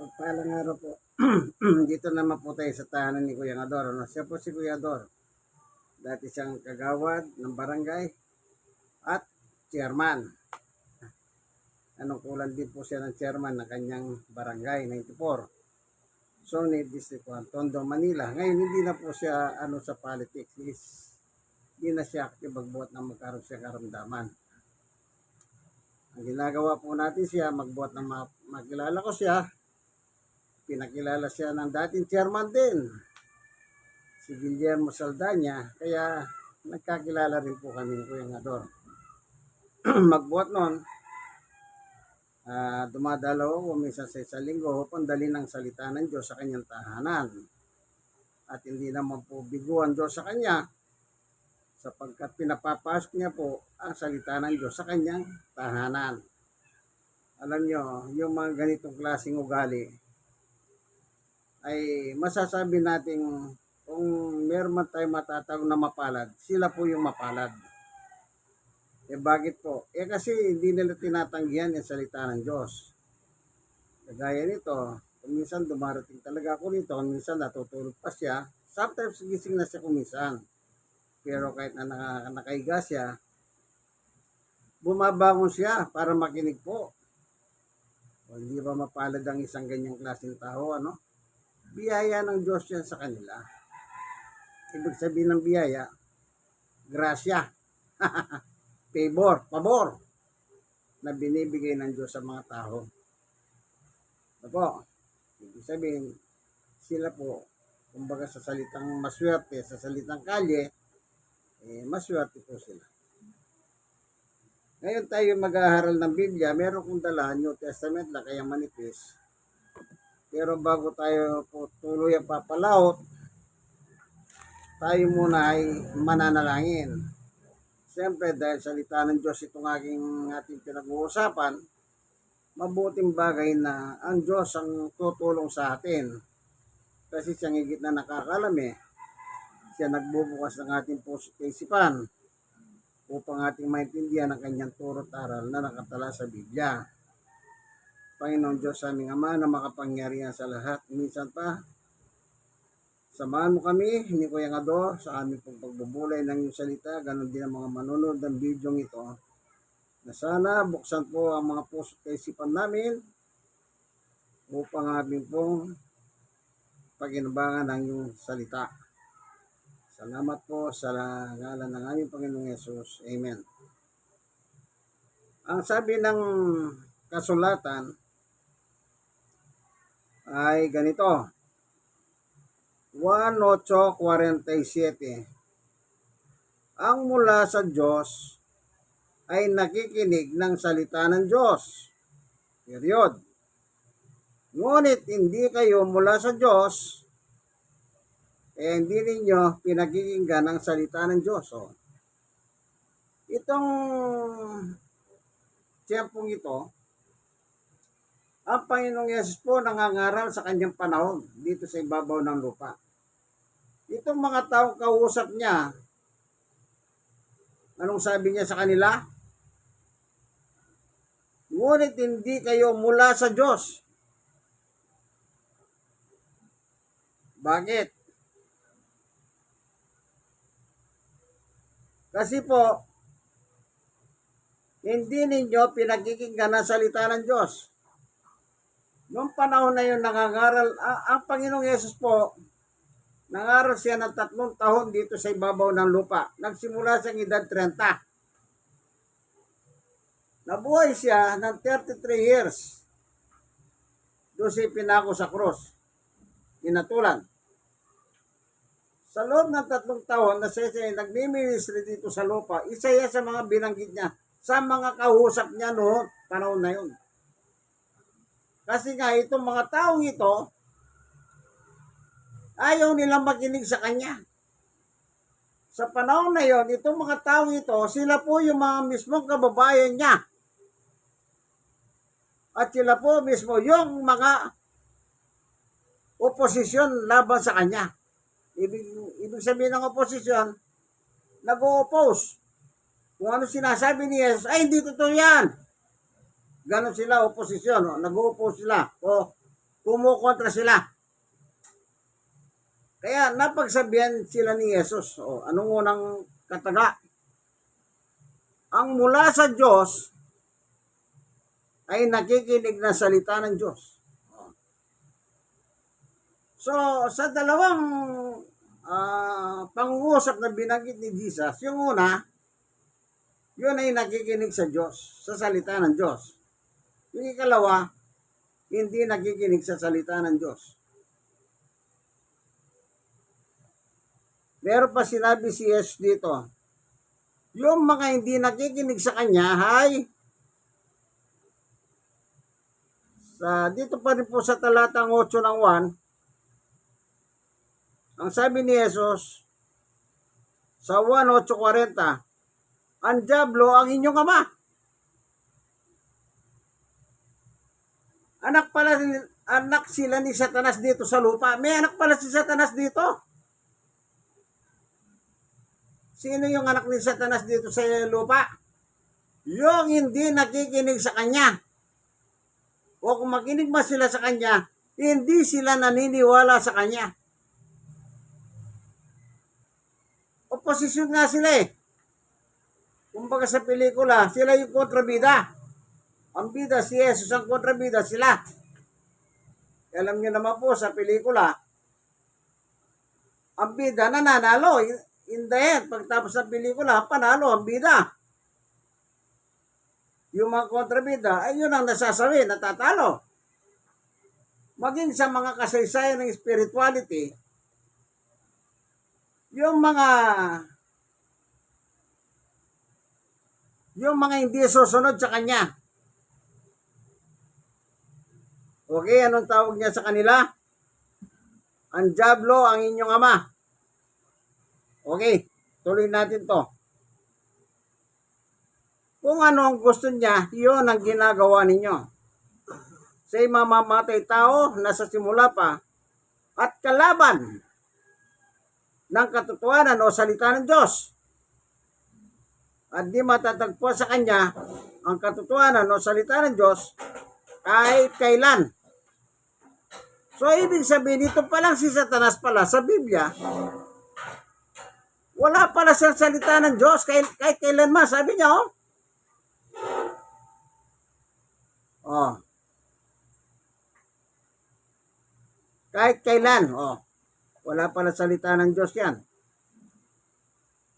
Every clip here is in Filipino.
Pagpalang araw po. Dito naman po tayo sa tahanan ni Kuya Ador. Ano? Siya po si Kuya Ador. Dati siyang kagawad ng barangay at chairman. Anong kulan din po siya ng chairman ng kanyang barangay, 94. Sonid District 1, Tondo, Manila. Ngayon hindi na po siya sa politics. Hindi na siya active magbuhat na magkaroon siya karamdaman. Ang ginagawa po natin siya, magbuhat na makilala ko siya. Pinakilala siya ng dating chairman din, si Guillermo Saldana, kaya nagkakilala rin po kami ni Kuya Ador. Magbuhat noon, dumadalaw ako minsan sa isang linggo upang dali ng salita ng Diyos sa kanyang tahanan. At hindi naman po biguan Diyos sa kanya, sapagkat pinapapasok niya po ang salita ng Diyos sa kanyang tahanan. Alam nyo, yung mga ganitong klaseng ugali, ay masasabi natin kung meron man tayo matatawag na mapalad, sila po yung mapalad. Bakit po? Kasi hindi nila tinatanggihan yung salita ng Diyos. Kagaya nito, minsan dumarating talaga ako rito, minsan natutulog pa siya, sometimes gising na siya kuminsan. Pero kahit na nakahiga siya, bumabangon siya para makinig po. O, hindi ba mapalad ang isang ganyang klaseng tao, ano? Biyaya ng Diyos yan sa kanila. Ibig sabihin ng biyaya, grasya, favor, pabor, na binibigay ng Diyos sa mga tao. Opo, ibig sabihin, sila po, kumbaga sa salitang maswerte, sa salitang kalye, maswerte po sila. Ngayon tayo mag-aaral ng Biblia, meron kong dala, New Testament na kaya manipis. Pero bago tayo po tuloy ang papalaot, tayo muna ay mananalangin. Siyempre dahil salita ng Diyos itong ating pinag-uusapan, mabuting bagay na ang Diyos ang tutulong sa atin. Kasi siyang higit na nakakalami, siya nagbubukas ng ating puso at isipan upang ating maintindihan ang kanyang turo't aral na nakatala sa Biblia. Panginoon Diyos aming Ama na makapangyarihan sa lahat. Minsan pa, samahan mo kami, ni Kuya Ador, sa aming pagbubulay ng iyong salita. Ganon din ang mga manonood ng video ito. Na sana buksan po ang mga puso at isipan namin upang aming pong paginabangan ng iyong salita. Salamat po sa ngalan ng aming Panginoong Yesus. Amen. Ang sabi ng kasulatan ay ganito, 1:8:47. Ang mula sa Diyos ay nakikinig ng salita ng Diyos. Period. Ngunit hindi kayo mula sa Diyos, hindi ninyo pinakikinggan ang salita ng Diyos. Itong tiyempong ito, ang Panginoong Yesus po nangangaral sa kanyang panahon dito sa ibabaw ng lupa. Itong mga taong kausap niya, anong sabi niya sa kanila? Ngunit hindi kayo mula sa Diyos. Bakit? Kasi po, hindi ninyo pinakikinggan ang salita ng Diyos. Noong panahon na yun, nangangaral, ang Panginoong Yesus po, nangaral siya ng 3 taon dito sa ibabaw ng lupa. Nagsimula siyang edad 30. Nabuhay siya ng 33 years. Doon siya pinako sa krus. Inatulan. Sa loob ng 3 taon na siya nagmi-ministry dito sa lupa, isa yan sa mga binanggit niya, sa mga kausap niya noon, panahon na yun. Kasi nga itong mga taong ito, ayaw nilang makinig sa kanya. Sa panahon na yon, itong mga taong ito, sila po yung mga mismong kababayan niya. At sila po mismo yung mga oposisyon laban sa kanya. Ibig sabihin ng oposisyon, nag-o-oppose. Kung ano sinasabi ni Jesus, ay hindi totoo yan. Ganon sila, oposisyon. Nag-o-oppose sila. kumukontra sila. Kaya napagsabihan sila ni Jesus. O, anong unang kataga? Ang mula sa Diyos ay nakikinig na salita ng Diyos. So, sa dalawang pangungusap na binanggit ni Jesus, yung una, yun ay nakikinig sa Diyos, sa salita ng Diyos. Yung ikalawa, hindi nakikinig sa salita ng Diyos. Meron pa sinabi si Jesus dito, yung mga hindi nakikinig sa Kanya ay dito pa rin po sa talatang 8 ng 1, ang sabi ni Jesus sa 1:8:40, ang dyablo ang inyong ama. Anak sila ni Satanas dito sa lupa. May anak pala si Satanas dito. Sino yung anak ni Satanas dito sa lupa? Yung hindi nakikinig sa Kanya. O kung makinig man sila sa Kanya, hindi sila naniniwala sa Kanya. Oposisyon nga sila eh. Kumbaga sa pelikula, sila yung kontrabida. Ang bida si Jesus, ang kontrabida sila. Alam niyo naman po sa pelikula, ang bida nananalo. In the end, pagtapos ng pelikula, panalo ang bida. Yung mga kontrabida, ay yun ang nasasabi, natatalo. Maging sa mga kasaysayan ng spirituality, yung mga hindi susunod sa Kanya. Okay, anong tawag niya sa kanila? Ang dyablo ang inyong ama. Okay, tuloy natin to. Kung ano ang gusto niya, yun ang ginagawa ninyo. Sa'y mamamatay tao na sa simula pa at kalaban ng katotohanan o salita ng Diyos. At di matatagpuan sa Kanya ang katotohanan o salita ng Diyos kahit kailan. So, ibig sabihin, ito pa lang si Satanas pala sa Biblia, wala pala sa salita ng Diyos kahit kailanman. Sabi niya, kahit kailan, wala pala salita ng Diyos yan.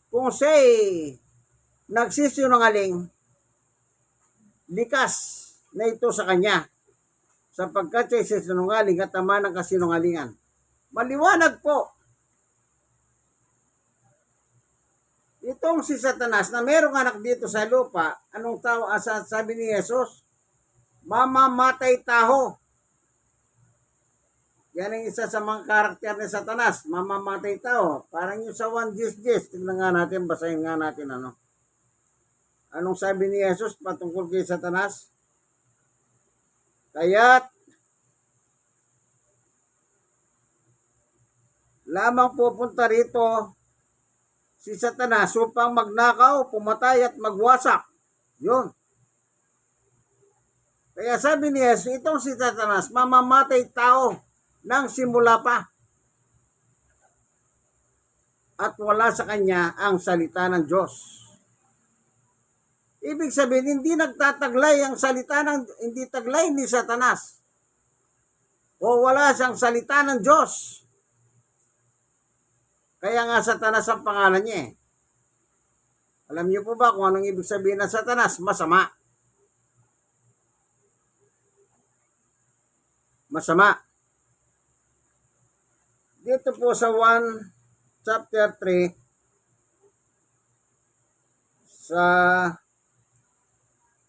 Kung siya'y nagsisinungaling, likas na ito sa Kanya, sapagkat siya'y sinungaling at ama ng kasinungalingan. Maliwanag po. Itong si Satanas na merong anak dito sa lupa, anong sabi ni Jesus? Mamamatay taho. Yan ang isa sa mga karakter ni Satanas, mamamatay tao. Parang yung sa 1:10, tignan nga natin, basahin nga natin Anong sabi ni Jesus patungkol kay Satanas? Kaya't lamang pupunta rito si Satanas upang magnakaw, pumatay at magwasak. Yun. Kaya sabi ni Jesus, itong si Satanas, mamamatay tao nang simula pa. At wala sa kanya ang salita ng Diyos. Ibig sabihin, hindi nagtataglay ang salita hindi taglay ni Satanas. O wala siyang salita ng Diyos. Kaya nga Satanas ang pangalan niya eh. Alam niyo po ba kung anong ibig sabihin ng Satanas? Masama. Masama. Dito po sa 1 chapter 3 sa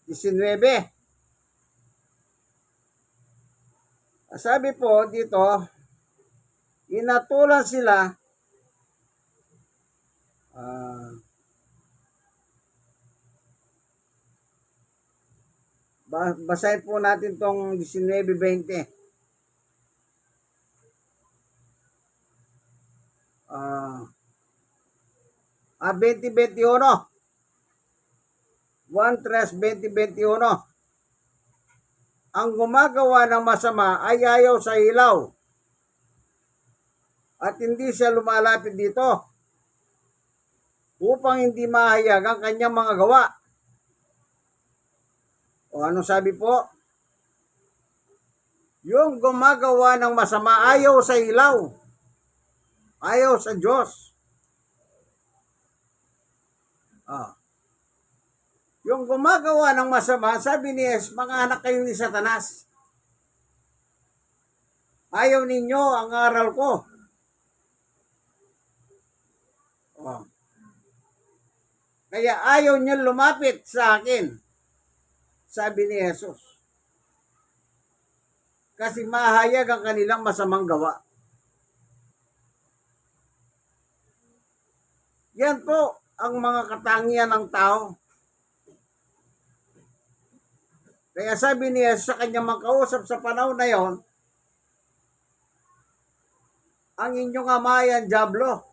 19. Sabi po dito, inatulan sila basahin po natin tong 19:20. 20:21. 1:3:20:21. ang gumagawa ng masama ay ayaw sa ilaw at hindi siya lumalapit dito upang hindi mahayag ang kanyang mga gawa. O anong sabi po? Yung gumagawa ng masama ayaw sa ilaw, ayaw sa Diyos. Yung gumagawa ng masama, sabi ni Jesus, mga anak kayo ni Satanas. Ayaw ninyo ang aral ko. Kaya ayaw nyo lumapit sa akin, sabi ni Jesus. Kasi mahayag ang kanilang masamang gawa. Yan po ang mga katangian ng tao. Kaya sabi ni Jesus sa kanyang mga kausap sa panahon na yon, ang inyong ama ay ang dyablo.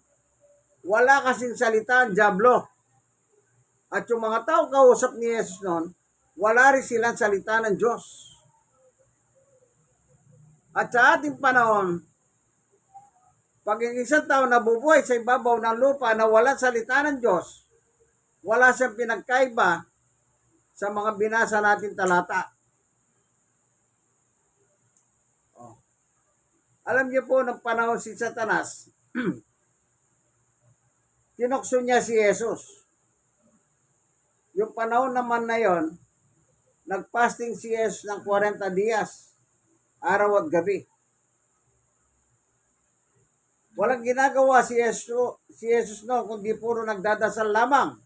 Wala kasing salita ang dyablo. At yung mga tao kausap ni Jesus noon, wala rin silang salita ng Diyos. At sa ating panahon, pag yung isang tao nabubuhay sa ibabaw ng lupa na walang salita ng Diyos, wala siyang pinagkaiba sa mga binasa natin talata. Alam niyo po, ng panahon si Satanas, tinukso niya si Jesus. Yung panahon naman na yon, nagfasting si Jesus ng 40 dias, araw at gabi. Walang ginagawa si Jesus no, kundi puro nagdadasal lamang.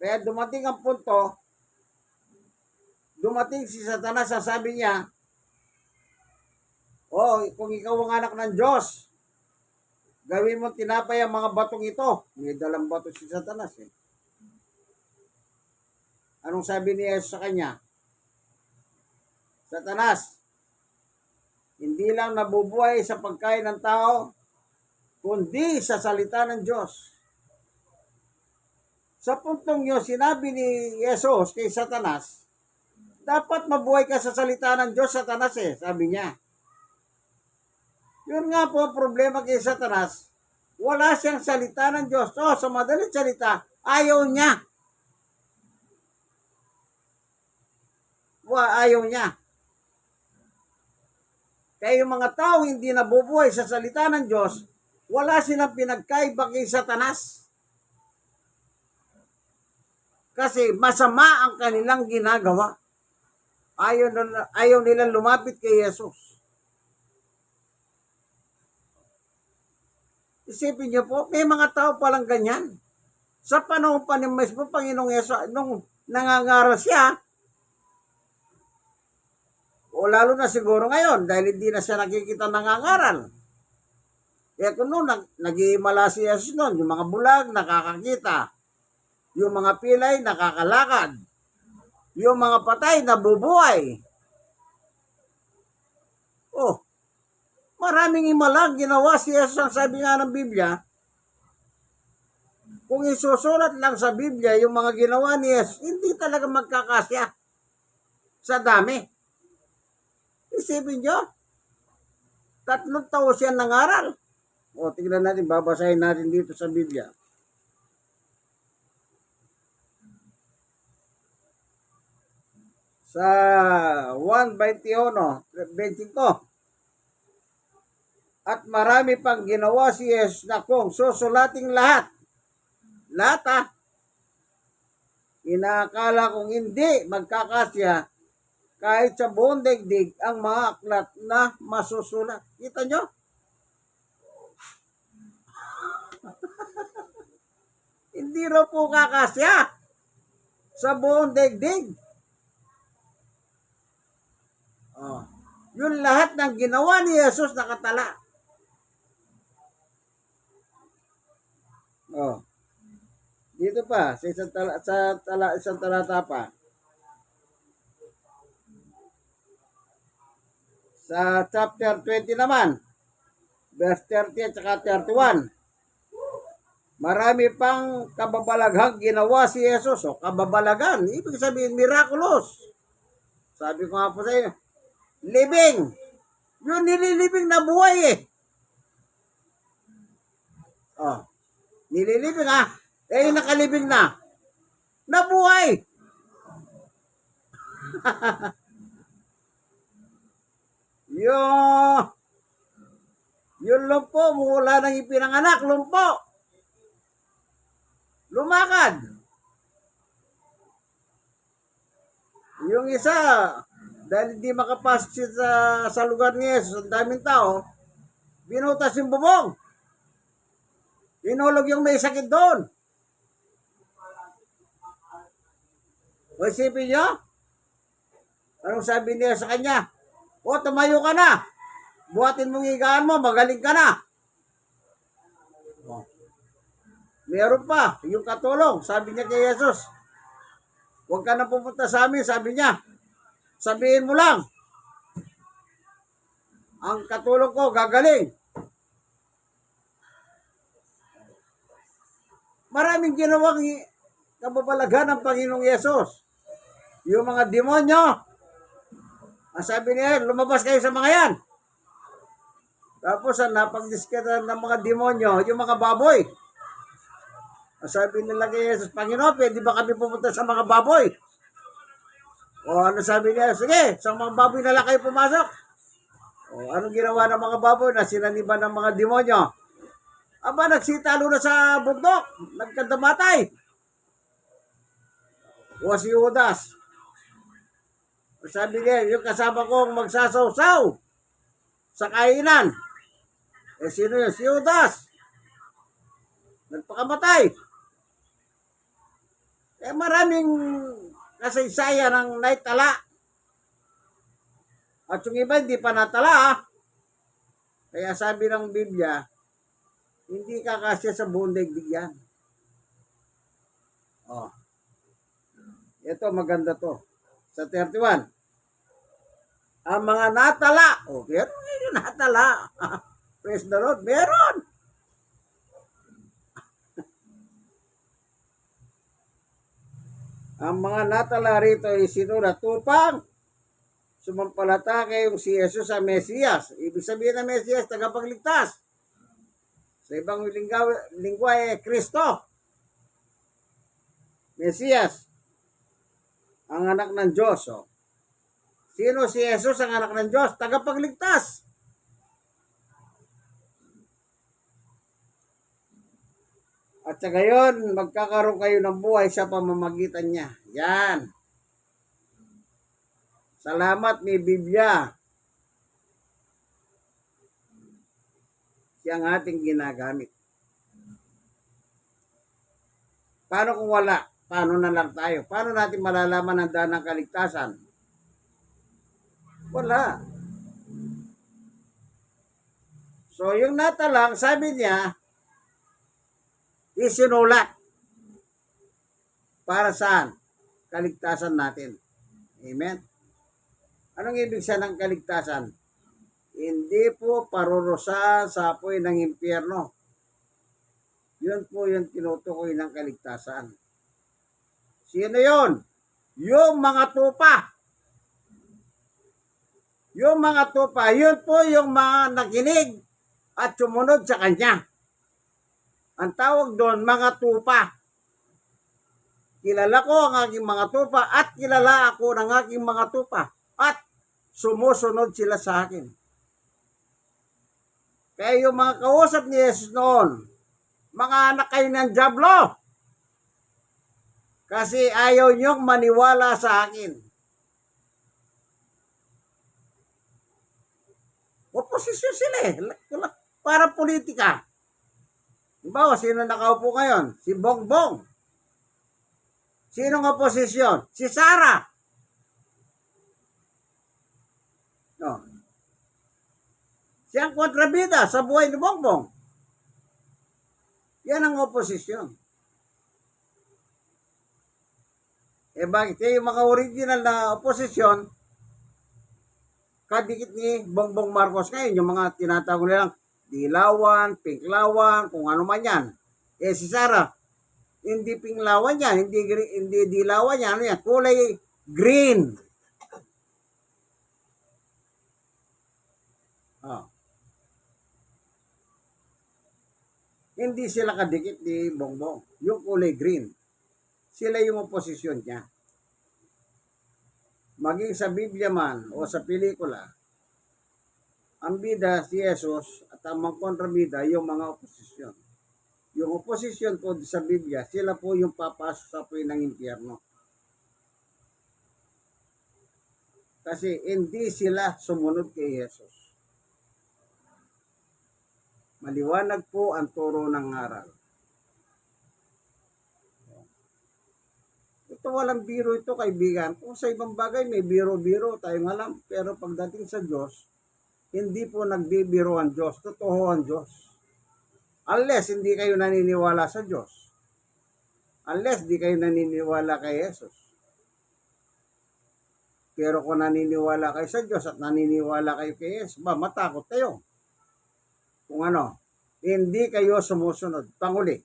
Kaya dumating ang punto, dumating si Satanas, sabi niya, kung ikaw ang anak ng Diyos, gawin mo tinapay ang mga batong ito. May dalang bato si Satanas eh. Anong sabi ni Jesus sa kanya? Satanas, hindi lang nabubuhay sa pagkain ng tao, kundi sa salita ng Diyos. Sa puntong yun, sinabi ni Jesus kay Satanas, dapat mabuhay ka sa salita ng Diyos, Satanas eh, sabi niya. Yun nga po ang problema kay Satanas, wala siyang salita ng Diyos. Sa madaling salita, ayaw niya. Ayaw niya. Kaya yung mga tao hindi nabubuhay sa salita ng Diyos, wala silang pinagkaiba kay Satanas. Kasi masama ang kanilang ginagawa. Ayaw nilang lumapit kay Jesus. Isipin niyo po, may mga tao palang ganyan. Sa panahon pa ni mismo Panginoong Yesu, nung nangangaral siya, o lalo na siguro ngayon, dahil hindi na siya nakikita nangangaral. Kaya kung noon, nag-iimala si Jesus noon, yung mga bulag, nakakakita. Yung mga pilay, nakakalakad. Yung mga patay, nabubuhay. Maraming imalang ginawa si Jesus. Ang sabi nga ng Biblia, kung isusulat lang sa Biblia yung mga ginawa ni Jesus, hindi talaga magkakasya sa dami. Isipin nyo, 3 taon siya nangaral. Tingnan natin, babasahin natin dito sa Biblia. Sa 1:21, at marami pang ginawa si Jesus na kung susulating lahat, inaakala kong hindi magkakasya kahit sa buong daigdig ang mga aklat na masusulat. Kita nyo? Hindi raw po kakasya sa buong daigdig. Yung lahat ng ginawa ni Jesus nakatala. Dito pa, sa isang talata pa. Sa chapter 20 naman, verse 30 at saka 31. Marami pang kababalaghang ginawa si Jesus. O, kababalagan. Ibig sabihin, miraculous. Sabi ko nga po sa inyo, living. Yung nililibing na buhay eh. Oh, nililibing ah. Eh, yung nakalibing na. Nabuhay. Yung lumpo, mula nang ipinanganak, lumpo. Lumakad. Yung isa, dahil hindi makapasok sa lugar ni Jesus, ang daming tao, binutas yung bubong. Inulog yung may sakit doon. O isipin nyo, anong sabi niya sa kanya? O, tumayo ka na. Buhatin mong higaan mo, magaling ka na. O. Meron pa, yung katulong, sabi niya kay Jesus, huwag ka na pupunta sa amin, sabi niya. Sabihin mo lang, ang katulong ko gagaling. Maraming ginawang kababalaghan ng Panginoong Yesus. Yung mga demonyo, ang sabi niya, lumabas kayo sa mga yan. Tapos ang napagdiskita ng mga demonyo, yung mga baboy. Ang sabi nila kay Jesus, Panginoon, pwede ba kami pumunta sa mga baboy? O ano sabi niya? Sige, sa mga baboy na lang kayo pumasok. O anong ginawa ng mga baboy na sinaniban ng mga demonyo? Aba, nagsitalo na sa bundok. Nagkadamatay. O si Judas. Sabi niya, yung kasama kong magsasawsaw sa kainan. Eh, sino yun? Si Judas. Nagpakamatay. Eh, maraming kasaysayan ng naitala. At yung iba hindi pa natala. Ha? Kaya sabi ng Biblia, hindi kakasya sa buong daigdig yan. Oh. Ito, maganda to. Sa 31. Ang mga natala. O, meron yung natala. Praise the Lord. Meron. Ang mga natala rito ay sinulat upang sumampalataya yung si Jesus sa Mesiyas. Ibig sabihin ng Mesiyas, tagapagligtas. Sa ibang lingwa ay Kristo. Mesiyas. Ang anak ng Diyos. Oh. Sino si Jesus ang anak ng Diyos? Tagapagligtas. At sa gayon, magkakaroon kayo ng buhay sa pamamagitan niya. Yan. Salamat may Biblia. Siyang ating ginagamit. Paano kung wala? Paano na lang tayo? Paano natin malalaman ang daan ng kaligtasan? Wala. So, yung natalang, sabi niya, isinulat. Para saan? Kaligtasan natin. Amen? Anong ibig sabihin ng kaligtasan? Hindi po parurusahan sa apoy ng impyerno. Yun po yung tinutukoy ng kaligtasan. Sino yun? Yung mga tupa. Yung mga tupa, yun po yung mga nakinig at sumunod sa kanya. Ang tawag doon, mga tupa. Kilala ko ang aking mga tupa at kilala ako ng aking mga tupa. At sumusunod sila sa akin. Kaya yung mga kausap ni Jesus noon, mga anak kayo ng dyablo. Kasi ayaw niyong maniwala sa akin. Oposisyon sila eh. Para politika. Diba, sino nakaupo ngayon? Si Bongbong. Sinong oposisyon? Si Sara. No. Siyang kontrabida sa buhay ni Bongbong. Yan ang oposisyon. Eh bakit? Yung mga original na oposisyon, kadikit ni Bongbong Marcos ngayon, yung mga tinatawag nilang dilawan, pinklawan, kung ano man yan. Eh si Sarah, hindi pinglawan yan, hindi dilawan yan, ano yan, kulay green. Oh. Hindi sila kadikit ni Bongbong. Yung kulay green. Sila yung oposisyon niya. Maging sa Biblia man o sa pelikula, ang bida si Jesus at ang mga kontrabida yung mga oposisyon. Yung oposisyon po sa Biblia, sila po yung papasok sa puwi ng impyerno. Kasi hindi sila sumunod kay Jesus. Maliwanag po ang turo ng aral. Ito walang biro ito, kaibigan. Kung sa ibang bagay may biro-biro, tayong alam. Pero pagdating sa Diyos, hindi po nagbibiro ang Diyos. Totoo ang Diyos. Unless hindi kayo naniniwala sa Diyos. Unless di kayo naniniwala kay Jesus. Pero kung naniniwala kayo sa Diyos at naniniwala kayo kay Jesus, matakot kayo. Kung ano, hindi kayo sumusunod. Panguli.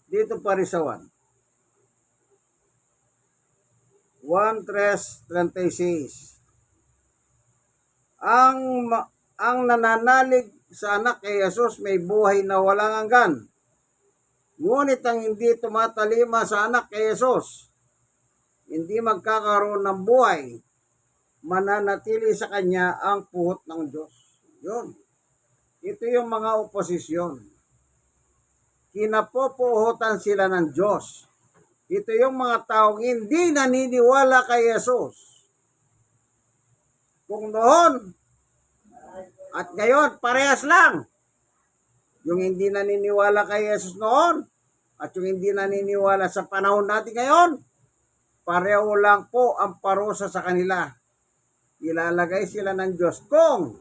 Dito pa rin sa 1:36. Ang nananalig sa anak kay Jesus may buhay na walang hanggan. Ngunit ang hindi tumatalima sa anak kay Jesus, hindi magkakaroon ng buhay, mananatili sa kanya ang puot ng Diyos. Yun. Ito yung mga oposisyon. Kinapopuhutan sila ng Diyos. Ito yung mga taong hindi naniniwala kay Jesus. Kung noon at ngayon, parehas lang. Yung hindi naniniwala kay Jesus noon at yung hindi naniniwala sa panahon natin ngayon, pareho lang po ang parusa sa kanila. Ilalagay sila ng Diyos kung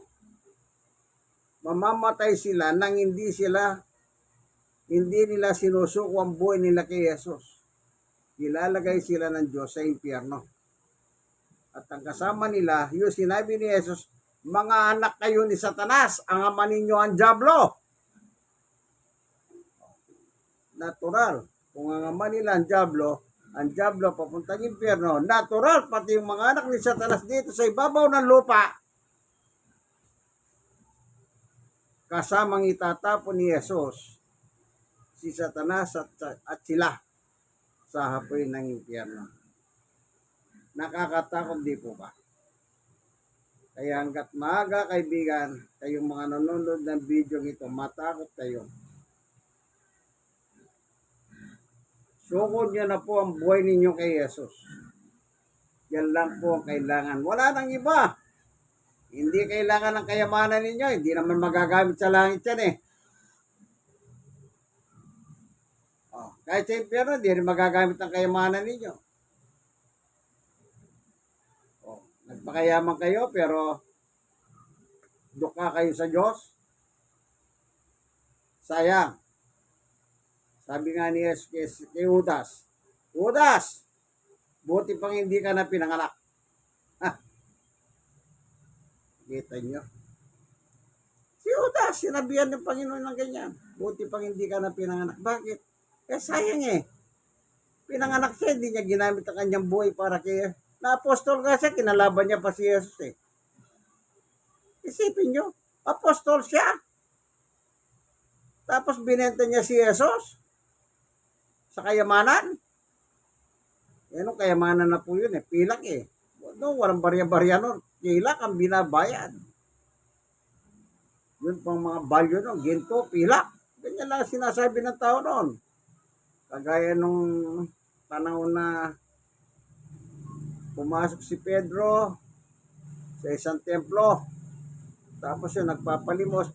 mamamatay sila nang hindi nila sinusuko ang buhay nila kay Jesus. Ilalagay sila ng Diyos sa impyerno. At ang kasama nila, yung sinabi ni Jesus, mga anak kayo ni Satanas, ang ama ninyo ang Diablo. Natural. Kung ang ama nila ang Diablo papuntang impyerno, natural, pati yung mga anak ni Satanas dito sa ibabaw ng lupa, kasamang itatapon ni Jesus, si Satanas at sila sa hapoy ng impyerno. Nakakatakot di po ba? Kaya hanggat maaga, kaibigan, kayong mga nanonood ng video ito, matakot kayo. Sukod niyo na po ang buhay ninyo kay Jesus. Yan lang po ang kailangan. Wala nang iba. Hindi kailangan ng kayamanan ninyo. Hindi naman magagamit sa langit yan eh. Kahit sa impyerno, hindi rin magagamit ng kayamanan ninyo. Nagpakayaman kayo, pero duka kayo sa Diyos. Sayang. Sabi nga ni Jesus kay Judas, Judas, buti pang hindi ka na pinanganak. Kita nyo? Si Judas, sinabihan ng Panginoon ng ganyan. Buti pang hindi ka na pinanganak. Bakit? Sayang eh. Pinanganak siya, hindi niya ginamit ang kanyang buhay para kay na-apostol nga siya, kinalaban niya pa si Jesus eh. Isipin nyo, apostol siya. Tapos binenta niya si Jesus sa kayamanan. Yan ang kayamanan na po yun eh. Pilak eh. No, walang barya-barya nun. Pilak ang binabayad. Yun pang mga value nun. Ginto, pilak. Ganyan lang sinasabi ng tao noon. Kagaya nung panahon na pumasok si Pedro sa isang templo. Tapos yun, nagpapalimos.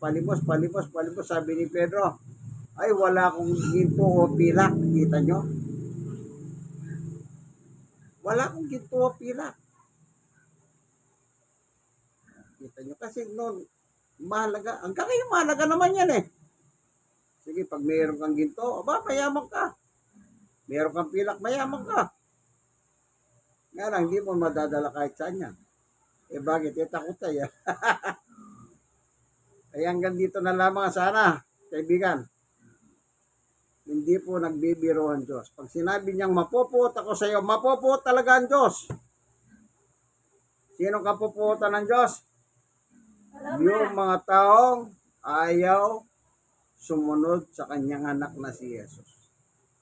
Sabi ni Pedro, ay wala akong ginto o pilak. Kita nyo? Wala akong ginto o pilak. Kita nyo? Kasi noon, mahalaga. Hanggang ngayon, mahalaga naman yan eh. Sige, pag mayroon kang ginto, mayaman ka. Mayroon kang pilak, mayaman ka. Nga lang, hindi mo madadala kahit saan yan. Eh bakit? Takot tayo. Kaya hanggang dito na lamang sana, kaibigan. Hindi po nagbibiro ang Diyos. Pag sinabi niyang mapupuot ako sa iyo, mapupuot talaga ang Diyos. Sino kapupuotan ng Diyos? Yung mga taong ayaw sumunod sa kanyang anak na si Jesus.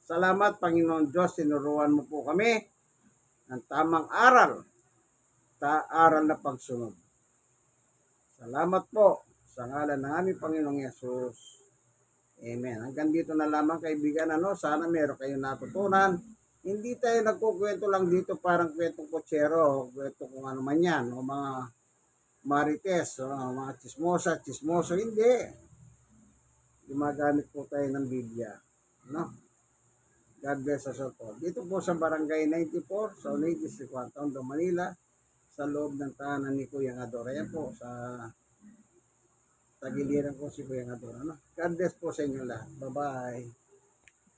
Salamat, Panginoon Diyos, tinuruan mo po kami ng tamang aral, aral na pagsunod. Salamat po sa ngalan ng aming Panginoong Yesus. Amen. Hanggang dito na lamang, kaibigan. Sana meron kayong natutunan. Hindi tayo nagkukwento lang dito parang kwentong kutsero, kwento kung ano man yan, o mga marites, o mga chismoso. Hindi. Gumagamit po tayo ng Biblia. No? God bless us all po. Dito po sa Barangay 94, sa Unitis, Tondo, Manila, sa loob ng tahanan ni Kuya Adora. Yan po, sa tagiliran ko si Kuya Adora. No? God bless po sa inyo lahat. Bye-bye.